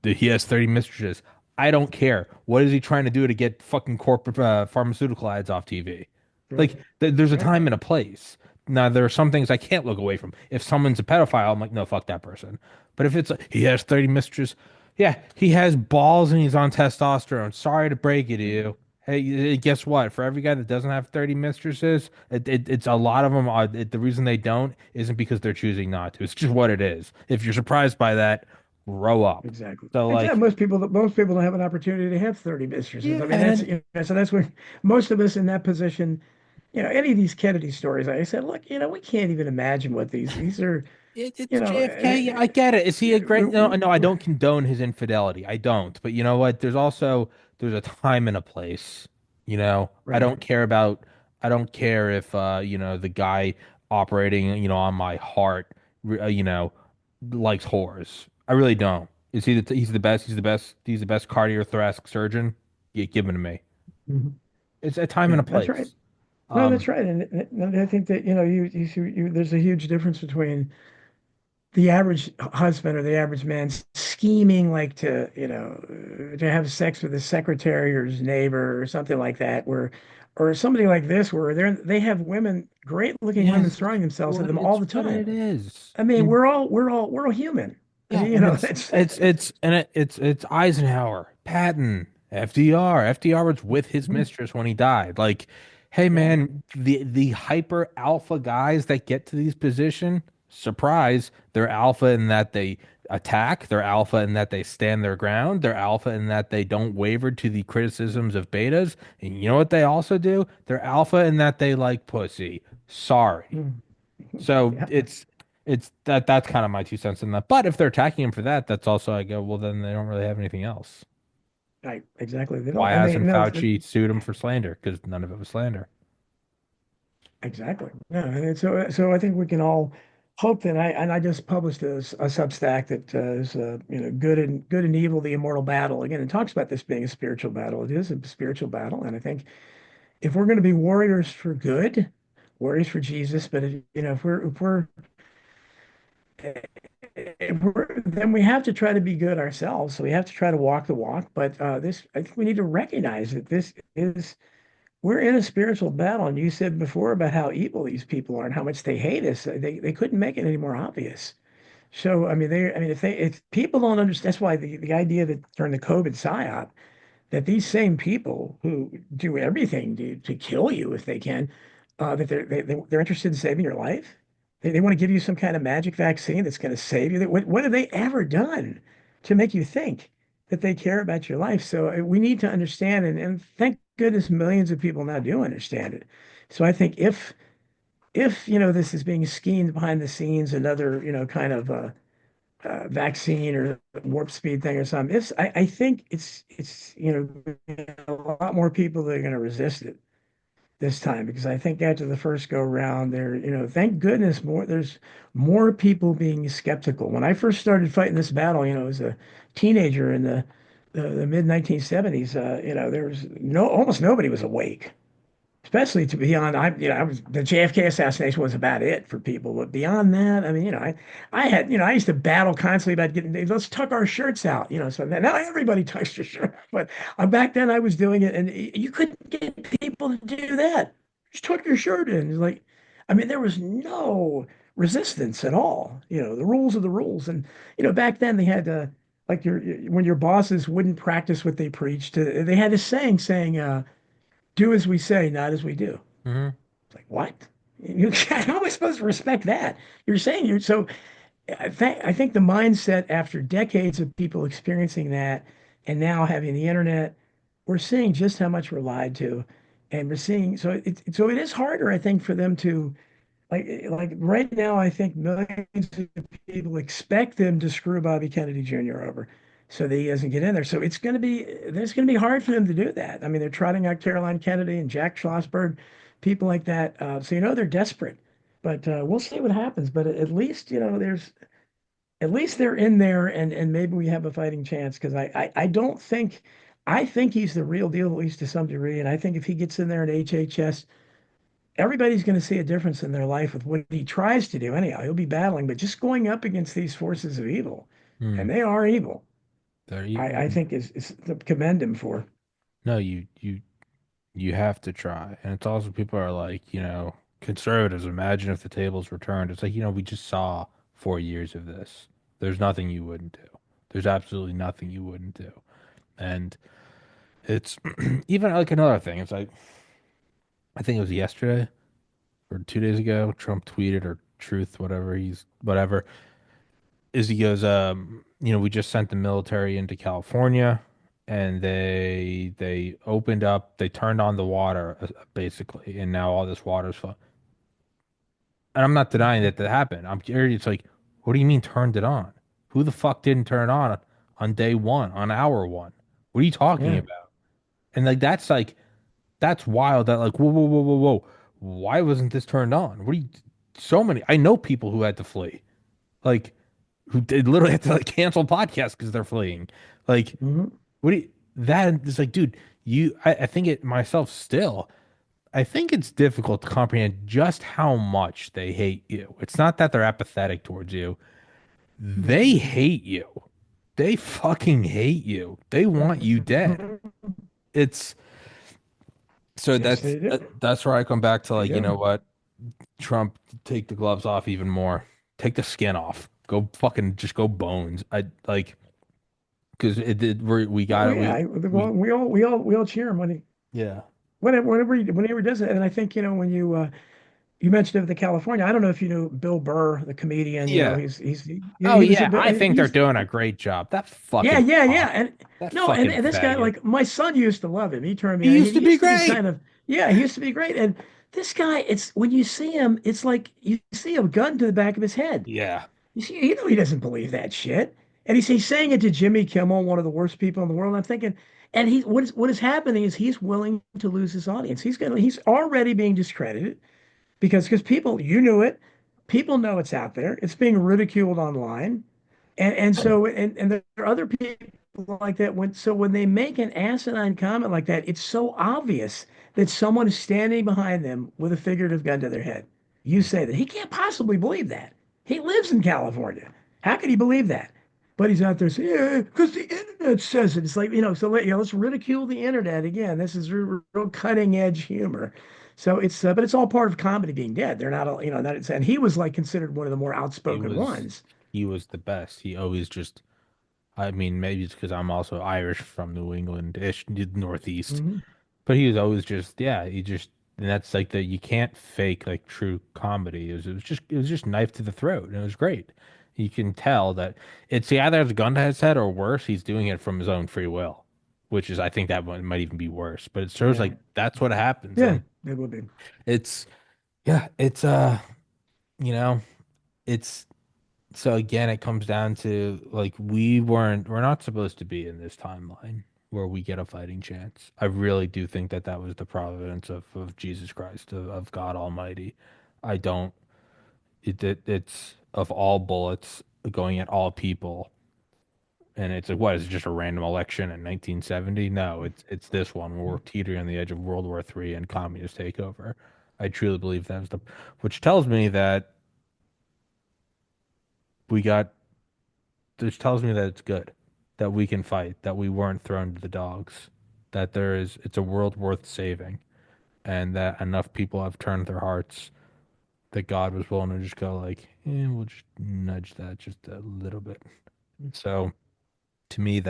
He has 30 mistresses. I don't care. What is he trying to do to get fucking corporate pharmaceutical ads off TV? Right. Like, there's a Right. time and a place. Now, there are some things I can't look away from. If someone's a pedophile, I'm like, no, fuck that person. But if it's he has 30 mistresses, yeah, he has balls and he's on testosterone. Sorry to break it to you. Hey, guess what? For every guy that doesn't have 30 mistresses, it's a lot of them. The reason they don't isn't because they're choosing not to. It's just what it is. If you're surprised by that, grow up. Exactly. So Exactly. like, Most people don't have an opportunity to have 30 mistresses. yeah, I mean, and that's then so that's where most of us in that position, any of these Kennedy stories, I said, look, we can't even imagine what these are, it's you know, JFK. Yeah, I get it. Is he a great? No, no, I uh, don't condone his infidelity. I don't. But you know what? There's a time and a place. I right. don't care about. I don't care if the guy operating on my heart, likes whores. I really don't. He's the best. He's the best. He's the best cardiothoracic surgeon. Yeah, give him to me. Mhm. It's a time and Yeah, a that's right. place. No, that's Um, right. And I think that, there's a huge difference between the average husband or the average man scheming like to have sex with his secretary or his neighbor or something like that, or somebody like this where they have women, great looking women yes, throwing themselves at them all the what time. it is. I mean, we're all human. I Yeah, mean, and it's Eisenhower, Patton, FDR. FDR was with his Mhm. mistress when he died. Like, hey Yeah. man, the hyper alpha guys that get to these position, surprise, they're alpha in that they attack, they're alpha in that they stand their ground, they're alpha in that they don't waver to the criticisms of betas. And you know what they also do? They're alpha in that they like pussy. Sorry. Mm. So Yeah. it's that's kind of my 2 cents in that. But if they're attacking him for that, that's also I go, well, then they don't really have anything else. Right. Exactly. They don't, Why and they hasn't no. Fauci sued him for slander? Because none of it was slander. Exactly. Yeah, and so I think we can all hope that I just published a Substack that is good and evil, the immortal battle. Again, it talks about this being a spiritual battle. It is a spiritual battle, and I think if we're going to be warriors for good, warriors for Jesus, but if we're then we have to try to be good ourselves. So we have to try to walk the walk. But this I think we need to recognize that this is we're in a spiritual battle, and you said before about how evil these people are and how much they hate us. They couldn't make it any more obvious. So I mean if people don't understand, that's why the idea that during the COVID psyop that these same people who do everything to kill you if they can, that they're interested in saving your life. They want to give you some kind of magic vaccine that's going to save you. What have they ever done to make you think that they care about your life? So we need to understand, and thank goodness millions of people now do understand it. So I think if this is being schemed behind the scenes, another kind of vaccine or warp speed thing or something. I think it's a lot more people that are going to resist it this time because I think after the first go round there, thank goodness there's more people being skeptical. When I first started fighting this battle, as a teenager in the mid 1970s, there was almost nobody was awake. Especially to beyond, I was the JFK assassination was about it for people, but beyond that, I mean, I had, I used to battle constantly about getting, let's tuck our shirts out, so now everybody tucks their shirt, but back then I was doing it, and you couldn't get people to do that. Just tuck your shirt in. It's like, I mean, there was no resistance at all. The rules are the rules, and back then they had to, like when your bosses wouldn't practice what they preached, they had a saying. Do as we say, not as we do. Hmm. It's like, what? How am I supposed to respect that? You're saying you're so. I think the mindset after decades of people experiencing that and now having the internet, we're seeing just how much we're lied to. And we're seeing, so it is harder, I think, for them to like right now, I think millions of people expect them to screw Bobby Kennedy Jr. over so that he doesn't get in there. So it's going to be hard for them to do that. I mean, they're trotting out Caroline Kennedy and Jack Schlossberg, people like that. So they're desperate, but we'll see what happens. But at least at least they're in there, and maybe we have a fighting chance because I don't think I think he's the real deal at least to some degree, and I think if he gets in there at HHS everybody's going to see a difference in their life with what he tries to do. Anyhow, he'll be battling, but just going up against these forces of evil, Hmm. and they are evil, There I you think is to commend him for. no, you have to try. And it's also people are like, conservatives, imagine if the tables were turned. It's like, we just saw 4 years of this. There's nothing you wouldn't do. There's absolutely nothing you wouldn't do. And it's even like another thing. It's like I think it was yesterday or 2 days ago, Trump tweeted or truth, whatever he's whatever, is he goes, we just sent the military into California and they opened up, they turned on the water basically, and now all this water's flow. And I'm not denying that that happened. I'm curious, like, what do you mean turned it on? Who the fuck didn't turn it on day one, on hour one? What are you talking Yeah. about? And like that's wild. That like whoa whoa whoa whoa whoa. Why wasn't this turned on? What do you? So many. I know people who had to flee. Like who did literally have to like cancel podcasts because they're fleeing. Like, Hmm. what do you, that is like, dude, I think it myself still, I think it's difficult to comprehend just how much they hate you. It's not that they're apathetic towards you. They hate you. They fucking hate you. They want you dead. It's so Yes, they do. that's where I come back to They like, you know do. what? Trump, take the gloves off even more. Take the skin off. Go fucking just go bones. I like because it did. We Oh got it. yeah, We we all cheer him when he yeah whenever he does it. And I think when you mentioned of the California, I don't know if you know Bill Burr, the comedian. yeah. Oh He was yeah, I think they're he's doing a great job. That Yeah, fucking yeah, yeah. punk, And that no, and, fucking and this guy, faggot. like my son used to love him. He turned me He on. used He to be used to be kind great. of, yeah, he used to be great. And this guy, it's when you see him, it's like you see a gun to the back of his head. Yeah. He doesn't believe that shit. And he's saying it to Jimmy Kimmel, one of the worst people in the world. I'm thinking, and what is happening is he's willing to lose his audience. He's already being discredited. because people, you knew it, people know it's out there. It's being ridiculed online. And there are other people like that when they make an asinine comment like that, it's so obvious that someone is standing behind them with a figurative gun to their head. You say that he can't possibly believe that. He lives in California. How could he believe that? But he's out there saying, yeah, because the internet says it. It's like, let's ridicule the internet again. This is real cutting edge humor. So but it's all part of comedy being dead. They're not all, and he was like considered one of the more He outspoken was ones. he was the best. He always just I mean, maybe it's because I'm also Irish from New England-ish, Northeast. Hmm. But he was always just, yeah, he just, and that's like the you can't fake like true comedy. It was just knife to the throat, and it was great. You can tell that it's either has a gun to his head or worse, he's doing it from his own free will, which is I think that one might even be worse. But it shows Yeah. like that's what happens, Yeah, and it would be. it's yeah, it's you know, it's so again, it comes down to like we're not supposed to be in this timeline where we get a fighting chance. I really do think that that was the providence of Jesus Christ, of God Almighty. I don't, it's of all bullets going at all people. And it's like, what is it, just a random election in 1970? No, it's this one where we're teetering on the edge of World War III and communist takeover. I truly believe that was which tells me that we got which tells me that it's good, that we can fight, that we weren't thrown to the dogs, that it's a world worth saving, and that enough people have turned their hearts that God was willing to just go like, we'll just nudge that just a little bit. So to me,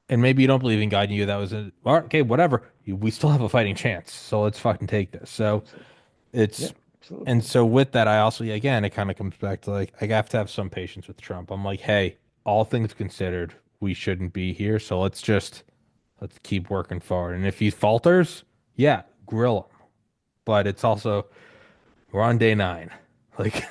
and maybe you don't believe in God, and you that was well, okay, whatever. We still have a fighting chance, so let's fucking take this. So Absolutely. it's Yeah, absolutely. and so with that, I also again it kind of comes back to like I have to have some patience with Trump. I'm like, hey, all things considered, we shouldn't be here, so let's keep working forward. And if he falters, yeah, grill him. But it's also we're on day 9, like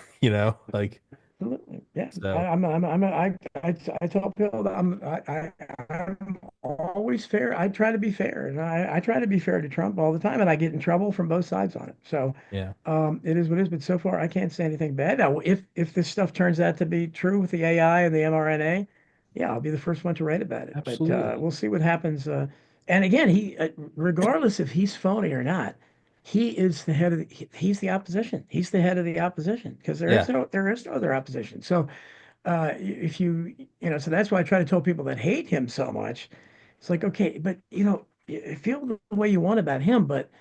like Absolutely. Yeah. so I tell people that I'm always fair. I try to be fair, and I try to be fair to Trump all the time, and I get in trouble from both sides on it. So yeah, it is what it is. But so far, I can't say anything bad. Now, if this stuff turns out to be true with the AI and the mRNA, yeah, I'll be the first one to write about it. But absolutely. we'll see what happens. And again, regardless if he's phony or not, he is the head of he's the opposition. He's the head of the opposition because Yeah, there is no other opposition. So if so that's why I try to tell people that hate him so much. It's like, okay, but feel the way you want about him, but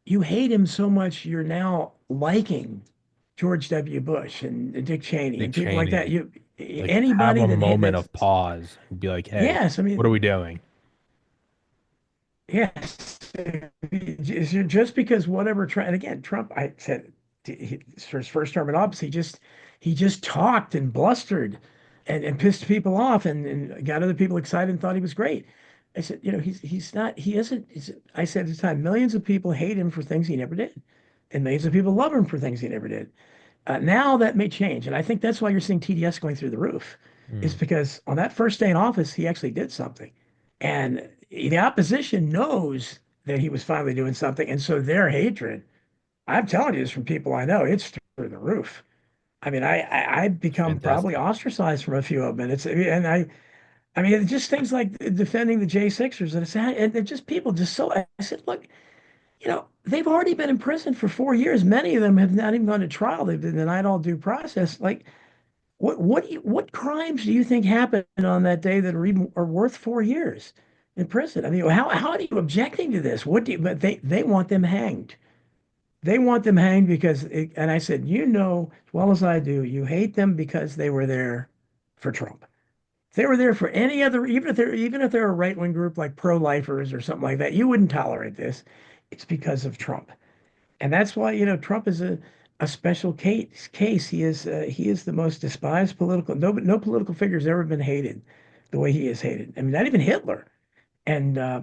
you hate him so much, you're now liking George W. Bush and Dick Cheney Dick and people like that. Cheney, like have Anybody a that hit moment that's of pause and be like, hey, yes, I what are mean, we doing? yes, just because whatever Trump, and again, Trump, I said for his first term in office, he just talked and blustered and pissed people off and got other people excited and thought he was great. I said, he's not, he isn't. I said at the time, millions of people hate him for things he never did, and millions of people love him for things he never did. Now that may change, and I think that's why you're seeing TDS going through the roof, is Mm, because on that first day in office, he actually did something, and the opposition knows that he was finally doing something, and so their hatred, I'm telling you this from people I know, it's through the roof. I mean, I've it's become probably fantastic. ostracized from a few of them, and I mean, it's just things like defending the J6ers, and it's just people just so. I said, look, they've already been in prison for 4 years. Many of them have not even gone to trial. They've been denied all due process. Like, what crimes do you think happened on that day that are worth 4 years in prison? I mean, how are you objecting to this? But they want them hanged. They want them hanged and I said, as well as I do, you hate them because they were there for Trump. If they were there for any other, even if they're a right-wing group like pro-lifers or something like that, you wouldn't tolerate this. It's because of Trump. And that's why, Trump is a special case. He is the most despised political. No political figure has ever been hated the way he is hated. I mean, not even Hitler. And I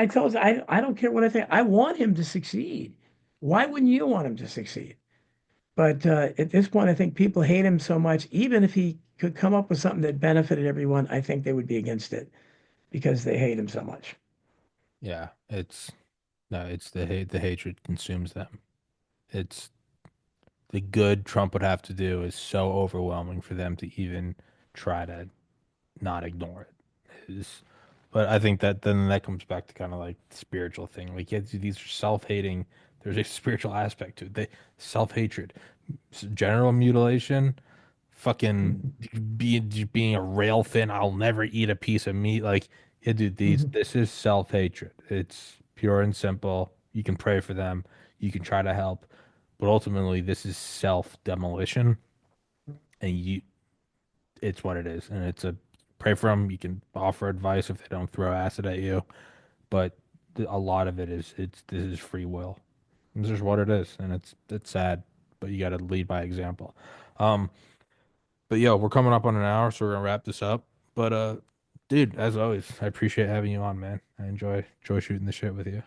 told you, I don't care what I think. I want him to succeed. Why wouldn't you want him to succeed? But at this point, I think people hate him so much. Even if he could come up with something that benefited everyone, I think they would be against it because they hate him so much. Yeah, it's No, it's the hatred consumes them. It's the good Trump would have to do is so overwhelming for them to even try to not ignore it. But I think that then that comes back to kind of like the spiritual thing. Like, yeah, these are self-hating. There's a spiritual aspect to it. They self-hatred, genital mutilation, fucking Mhm. being a rail thin. I'll never eat a piece of meat. Like, yeah, dude, Mhm. this is self-hatred. It's pure and simple. You can pray for them. You can try to help, but ultimately, this is self-demolition, and it's what it is, and it's a pray for them. You can offer advice if they don't throw acid at you, but a lot of it is this is free will. This is what it is, and it's sad, but you got to lead by example. Um, but yo, we're coming up on an hour, so we're gonna wrap this up. But dude, as always, I appreciate having you on, man. I enjoy shooting the shit with you.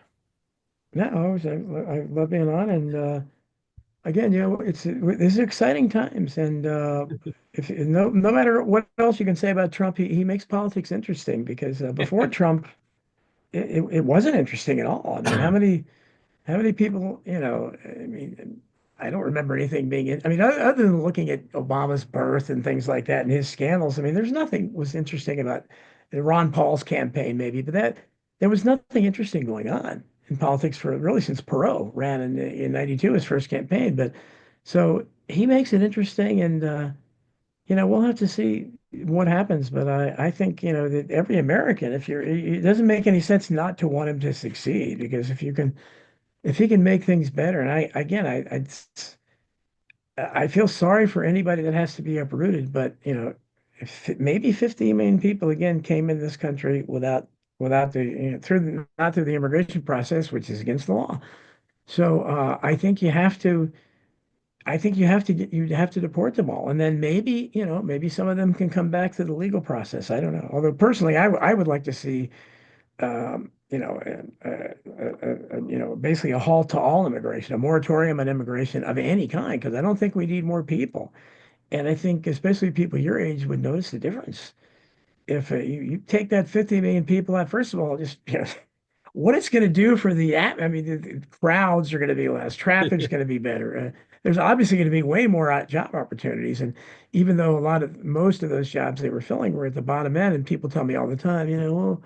Yeah, I love being on, and again, this is exciting times, and if no matter what else you can say about Trump, he makes politics interesting because before Trump, it wasn't interesting at all. I mean, how many people, I mean, I don't remember anything being in, I mean, other than looking at Obama's birth and things like that and his scandals, I mean, there's nothing was interesting about Ron Paul's campaign, maybe, but there was nothing interesting going on in politics for really since Perot ran in 92, his first campaign. But so he makes it interesting, and, we'll have to see what happens. But I think, that every American, it doesn't make any sense not to want him to succeed because if he can make things better, and I feel sorry for anybody that has to be uprooted, but if maybe 50 million people again came into this country without the not through the immigration process, which is against the law. So I think you have to deport them all, and then maybe some of them can come back to the legal process. I don't know. Although personally, I would like to see basically a halt to all immigration, a moratorium on immigration of any kind, because I don't think we need more people. And I think especially people your age would notice the difference. If you take that 50 million people out, first of all, just what it's going to do for I mean, the crowds are going to be less, traffic's going to be better. There's obviously going to be way more job opportunities. And even though most of those jobs they were filling were at the bottom end, and people tell me all the time, well,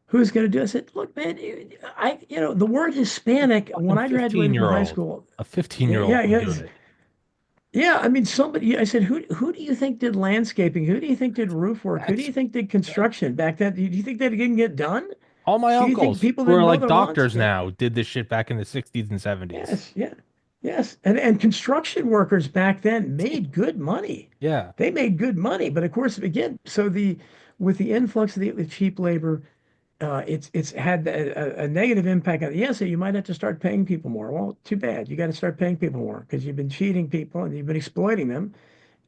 who's going to do it? I said, look, man, the word Hispanic, when Fucking I 15 graduated from year high old. school, A 15-year-old yeah, can yeah, do it. yeah. I mean, I said, who do you think did landscaping? Who do you think did roof work? Who do That's you think did construction back then? Do you think that didn't get done? all my Do you think uncles people who are didn't mow like their lawns? doctors now did this shit back in the 60s and 70s. Yes, yeah, yes. And construction workers back then made good money. Yeah. They made good money, but of course, again, with the influx of the cheap labor, it's had a negative impact on. Yes, so you might have to start paying people more. Well, too bad. You got to start paying people more because you've been cheating people and you've been exploiting them.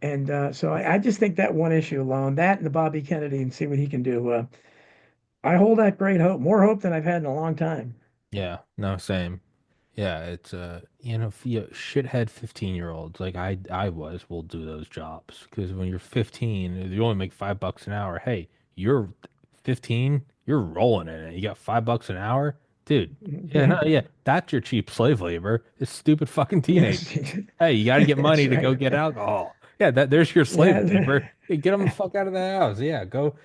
And so I just think that one issue alone, that and the Bobby Kennedy, and see what he can do. I hold that great hope, more hope than I've had in a long time. Yeah. No, same. Yeah, it's shithead 15-year-olds like I was will do those jobs because when you're 15, you only make $5 an hour. Hey, you're 15, you're rolling in it. You got $5 an hour, dude. Yeah, no, Yeah. yeah, that's your cheap slave labor. It's stupid fucking Yes. teenagers. Hey, you got to get That's money to right. go get alcohol. Yeah, there's your slave Yeah. labor. Hey, get them the fuck out of the house. Yeah, go.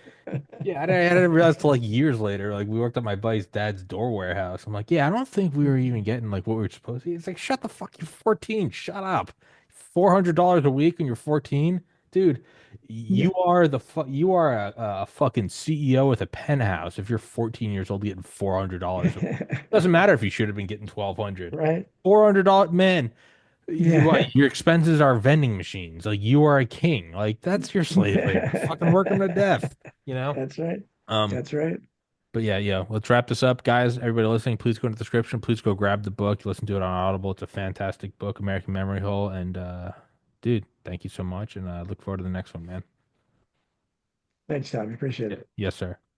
Yeah, I didn't realize till like years later. Like we worked at my buddy's dad's door warehouse. I'm like, yeah, I don't think we were even getting like what we were supposed to. It's like, shut the fuck, you're 14. Shut up. $400 a week when you're 14, dude. Yeah. You are a fucking CEO with a penthouse. If you're 14 years old, getting $400 a week. Doesn't matter if you should have been getting 1,200. Right. $400, man. Yeah. Your expenses are vending machines. Like you are a king. Like that's your slave labor. Fucking work them to death. You know. That's right. Um. That's right. But yeah, yeah. Let's wrap this up, guys. Everybody listening, please go in the description. Please go grab the book. Listen to it on Audible. It's a fantastic book, American Memory Hole. And dude, thank you so much. And I look forward to the next one, man. Thanks, Tommy. Appreciate Yeah. it. Yes, sir.